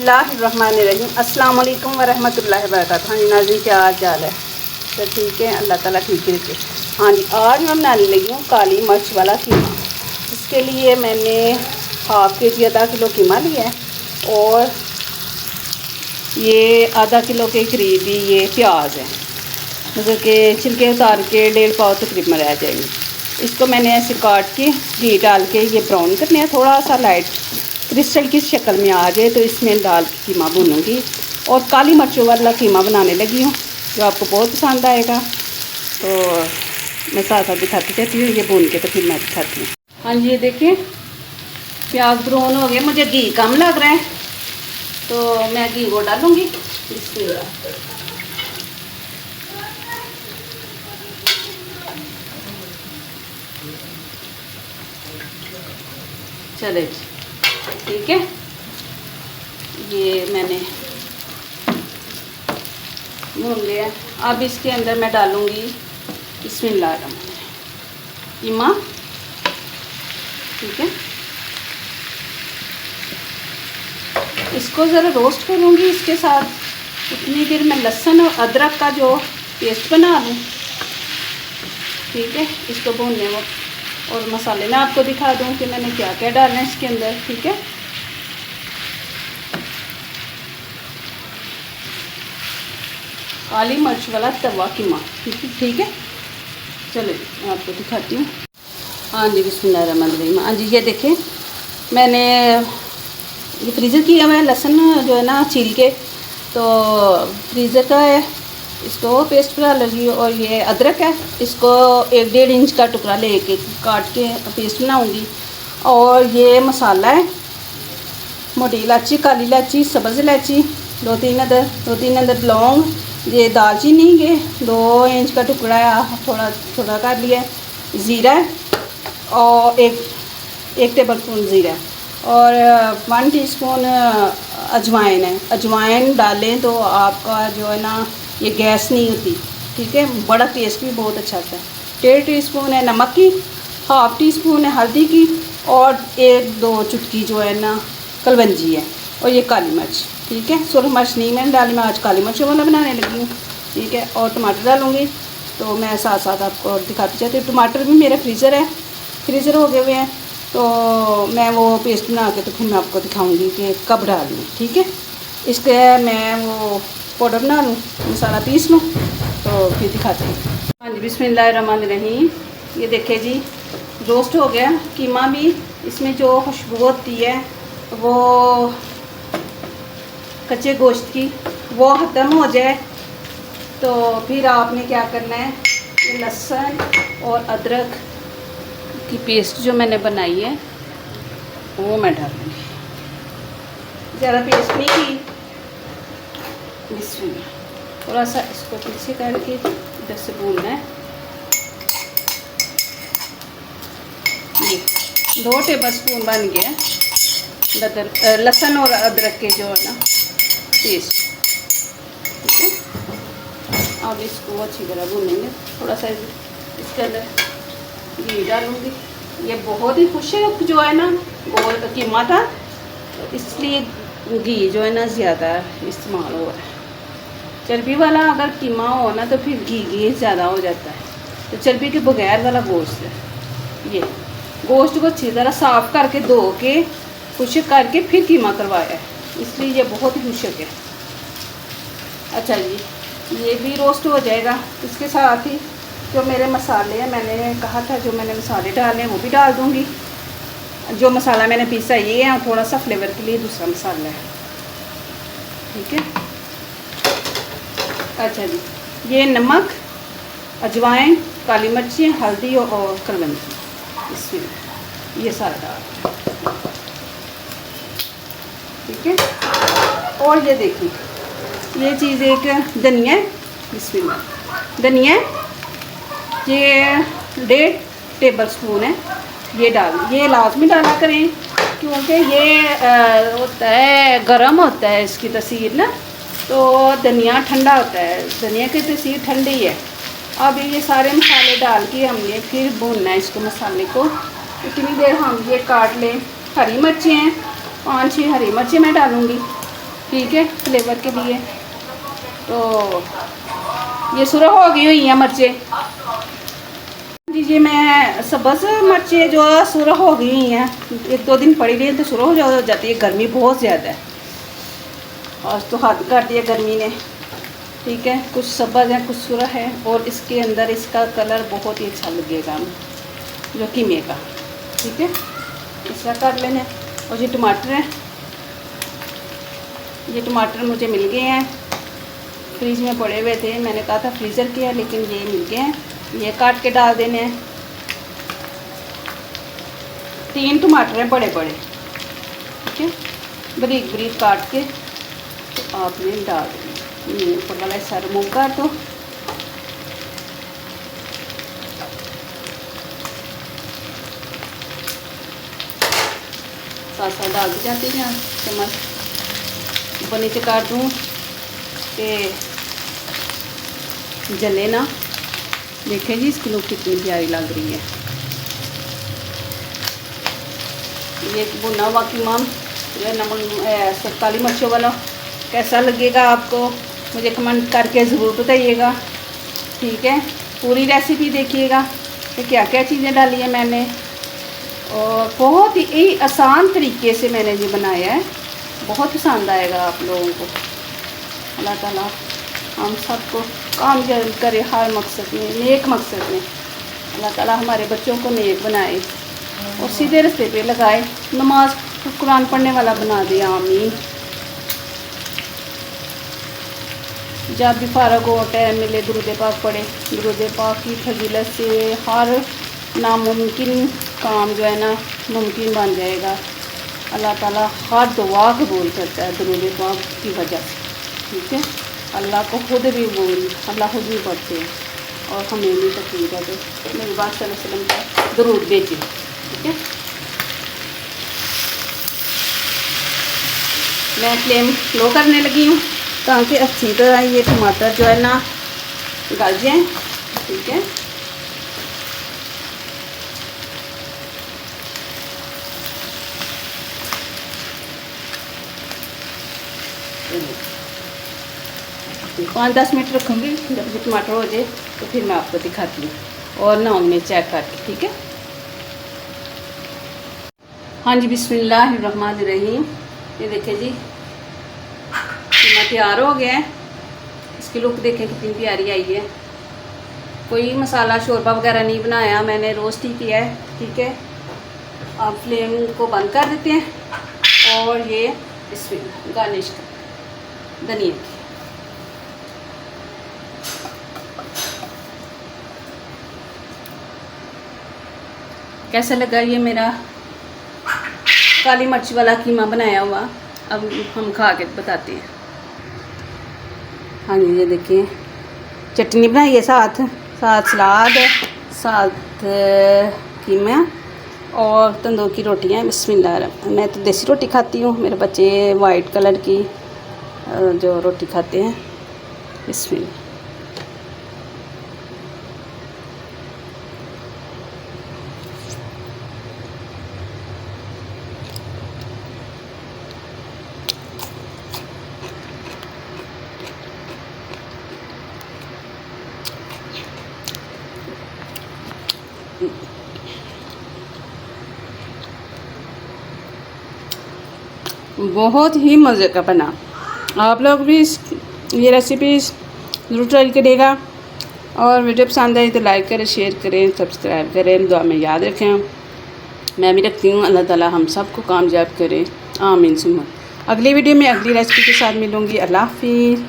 बिस्मिल्लाहिर्रहमानिर्रहीम। अस्सलाम वालेकुम वरहमतुल्लाहि वबरकातुहू। हाँ जी नाज़रीन, क्या हाल चाल है? तो ठीक है, अल्लाह ताला ठीक ही रखे। हाँ जी, आज मैं बनाने लगी हूँ काली मिर्च वाला कीमा। इसके लिए मैंने हाफ़ के जी आधा किलो कीमा लिया है और ये आधा किलो के करीब ही ये प्याज है, मतलब कि छिलके उतार के 1.5 पाव तकरीबन रह जाएंगे। इसको मैंने ऐसे काट के घी डाल के ये ब्राउन करने हैं, थोड़ा सा लाइट क्रिस्टल की शक्ल में आ जाए तो इसमें डाल के कीमा भूनूंगी और काली मिर्चों वाला कीमा बनाने लगी हूँ जो आपको बहुत पसंद आएगा। तो मैं साथ साथ दिखाती रहती हूँ, ये भून के तो फिर मैं दिखाती हूँ। हाँ जी, ये देखिए प्याज ब्राउन हो गया, मुझे घी कम लग रहा है तो मैं घी को डालूँगी। चले ठीक है, ये मैंने भून लिया। अब इसके अंदर मैं डालूँगी बिस्मिल्लाहिर्रहमानिर्रहीम कीमा। ठीक है, इसको ज़रा रोस्ट करूँगी इसके साथ। इतनी देर मैं लहसुन और अदरक का जो पेस्ट बना लूँ। ठीक है, इसको भूनने में और मसाले मैं आपको दिखा दूँ कि मैंने क्या क्या डालना है इसके अंदर। ठीक है, काली मिर्च वाला तवा कीमा। ठीक है, चलो मैं आपको दिखाती हूँ। हाँ जी, बिस्मिल्लाहिर्रहमानिर्रहीम। हाँ जी, ये देखें मैंने ये फ्रीज़र किया हुआ है लहसुन जो है ना छील के, तो फ्रीज़र का है, इसको पेस्ट बना लगी। और ये अदरक है, इसको 1-1.5 इंच का टुकड़ा लेके काट के पेस्ट बनाऊँगी। और ये मसाला है, मोटी इलायची, काली इलायची, सब्ज़ इलायची, 2-3 अदर लौंग, ये दालचीनी के 2 इंच का टुकड़ा है, थोड़ा थोड़ा कर लिया है, ज़ीरा है और एक टेबल स्पून ज़ीरा है और 1 टीस्पून अजवाइन है। अजवाइन डालें तो आपका जो है ना ये गैस नहीं होती। ठीक है, बड़ा टेस्ट भी बहुत अच्छा आता है। 1.5 टीस्पून है नमक की, 1/2 टीस्पून है हल्दी की और 1-2 चुटकी जो है ना कलवंजी है और ये काली मिर्च। ठीक है, सुरख मिर्च नहीं मैंने डाली, मैं आज काली मिर्चों वाला बनाने लगी हूँ। ठीक है, और टमाटर डालूँगी तो मैं साथ साथ आपको और दिखाती चाहती हूँ। टमाटर भी मेरे फ्रीज़र हो गए हुए हैं, तो मैं वो पेस्ट बना के तो फिर मैं आपको दिखाऊंगी कि कब डालूँ। ठीक है, इसके मैं वो पाउडर बना लूँ, मसाला पीस लूँ तो फिर दिखाती हूँ। हाँ जी, बिस्मिल्लाहिर्रहमानिर्रहीम। ये देखिए जी, रोस्ट हो गया कीमा भी। इसमें जो खुशबू होती है वो कच्चे गोश्त की, वो ख़त्म हो जाए तो फिर आपने क्या करना है, ये लहसुन और अदरक की पेस्ट जो मैंने बनाई है वो मैं डालूँगी। ज़्यादा पेस्ट नहीं की, इसमें थोड़ा सा इसको पीछे करके इधर से भूनना है। ये 2 टेबल स्पून बन गया लहसुन और अदरक के जो है ना पेस्ट। ठीक है, अब इसको अच्छी तरह भूनेंगे। थोड़ा सा इसके अंदर घी डालूँगी। ये बहुत ही खुशक जो है ना गोल कीमा था, तो इसलिए घी जो है ना ज़्यादा इस्तेमाल हो रहा है। चर्बी वाला अगर कीमा हो ना तो फिर घी ज़्यादा हो जाता है, तो चर्बी के बगैर वाला गोश्त है। ये गोश्त को अच्छी तरह साफ़ करके धो के खुशक करके फिर कीमा करवाया है, इसलिए ये बहुत ही खुशक है। अच्छा जी, ये भी रोस्ट हो जाएगा। इसके साथ ही जो मेरे मसाले हैं, मैंने कहा था जो मैंने मसाले डाले हैं वो भी डाल दूँगी। जो मसाला मैंने पीसा ये है, और थोड़ा सा फ्लेवर के लिए दूसरा मसाला है। ठीक है, अच्छा जी, ये नमक, अजवाइन, काली मिर्ची, हल्दी और कलवंजी, इसमें ये सारा डाल। ठीक है, और ये देखिए ये चीज़ एक धनिया, बिस्मिल्लाह धनिया, ये 1.5 टेबल स्पून है, ये लाजमी डाला करें क्योंकि ये होता है गरम होता है इसकी तसीर ना, तो धनिया ठंडा होता है, धनिया की तसीर ठंडी है। अब ये सारे मसाले डाल के हमने फिर भूनना है इसको, मसाले को। इतनी देर हम ये काट लें। हरी मिर्चें हैं, 5-6 हरी मिर्चें मैं डालूँगी। ठीक है, फ्लेवर के लिए। तो ये सुरख हो गई हुई हैं मिर्चें दीजिए। मैं सब्ज़ मिर्चें जो सुरख हो गई हुई हैं, 1-2 दिन पड़ी रही तो सुरख हो जाती है। गर्मी बहुत ज़्यादा है, आज तो हद कर दिया गर्मी ने। ठीक है, कुछ सब्ज़ है, कुछ सुरख है, और इसके अंदर इसका कलर बहुत ही अच्छा लगेगा जो कीमे का। ठीक है, इसका कर लेना। और ये टमाटर है, ये टमाटर मुझे मिल गए हैं, फ्रीज में पड़े हुए थे, मैंने कहा था फ्रीज़र के हैं, लेकिन ये मिल गए हैं। ये काट के डाल देने हैं। 3 टमाटर हैं बड़े बड़े, ठीक है, बारीक बारीक काट के तो आपने डाल देना। ये ऊपर वाला हिस्सा रिमूव कर दो। साथ साथ डाल दी जाती है चम्मच, ऊपर नीचे काट दूँ कि जले ना। देखें जी इसकी लुक कितनी प्यारी लग रही है। ये भुना हुआ कीमा जो है नमक काली मिर्चों वाला कैसा लगेगा आपको मुझे कमेंट करके ज़रूर बताइएगा। ठीक है, पूरी रेसिपी देखिएगा कि क्या क्या चीज़ें डाली है मैंने, और बहुत ही आसान तरीके से मैंने ये बनाया है। बहुत पसंद आएगा आप लोगों को। अल्लाह ताला हम सबको कामयाब करे हर मकसद में, नेक मकसद में। अल्लाह ताला हमारे बच्चों को नेक बनाए और सीधे रास्ते पे लगाए, नमाज कुरान पढ़ने वाला बना दे, आमीन। जब भी फारग हो टाइम मिले दुरूद पाक पढ़े। दुरूद पाक की फजीलत से हर नामुमकिन काम जो है ना मुमकिन बन जाएगा। अल्लाह ताला हर दुआ कबूल करता है दुरूद पाक की वजह से। ठीक है, अल्लाह को खुद भी अल्लाह खुद भी पढ़ते हैं और हमें भी तकलीफ है तो मेरी बात सल्लल्लाहु अलैहि वसल्लम का दुरूद भेजिए। ठीक है, मैं फ्लेम लो करने लगी हूँ ताकि अच्छी तरह ये टमाटर जो है ना गल जाए। ठीक है, तो 5-10 मिनट रखूँगी, जब ये टमाटर हो जाए तो फिर मैं आपको दिखाती हूँ और नाउन चेक करके। ठीक है, हाँ जी, बिस्मिल्लाहिर्रहमानिर्रहीम। ये देखिए जी कीमा तैयार हो गया है। इसकी लुक देखें कितनी प्यारी आई है। कोई मसाला शोरबा वगैरह नहीं बनाया, मैंने रोस्ट ही किया है। ठीक है, आप फ्लेम को बंद कर देते हैं और ये इसमें गार्निश कर धनिया की। कैसा लगा ये मेरा काली मिर्च वाला कीमा बनाया हुआ, अब हम खा के बताते हैं। हाँ जी, ये देखिए चटनी बनाई है, साथ सलाद, साथ कीमा और तंदूर की रोटियाँ। बिस्मिल्लाह। मैं तो देसी रोटी खाती हूँ, मेरे बच्चे वाइट कलर की जो रोटी खाते हैं। बिस्मिल्लाह। बहुत ही मज़े का बना। आप लोग भी ये रेसिपी ज़रूर ट्राई करिएगा और वीडियो पसंद आई तो लाइक करें, शेयर करें, सब्सक्राइब करें, दुआ में याद रखें। मैं भी रखती हूँ। अल्लाह ताला हम सबको कामयाब करें, आमीन सुम्मा। अगली वीडियो में अगली रेसिपी के साथ मिलूँगी। अल्लाह हाफिज़।